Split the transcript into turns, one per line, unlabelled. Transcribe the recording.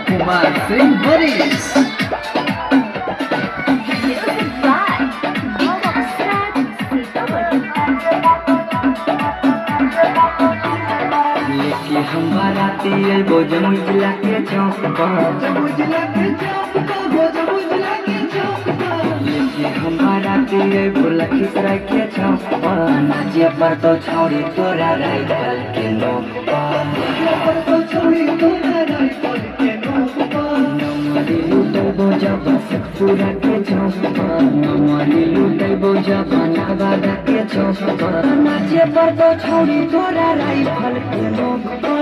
Kumar Singh Boris.
लेके हम बाराती अइबो जमुई जिला के चौक पर। लेके हम बाराती अइबो लखीसराय के चौक पर। नाचे पर तो छौड़ी तोरा राइफल के नोक पर। नमरी लुटैबो जब शेखपुरा के चौक पर। नमरी लुटैबो जब नवादा के चौक पर। नाचे पर तो छौड़ी तोरा राइफल के नोक पर।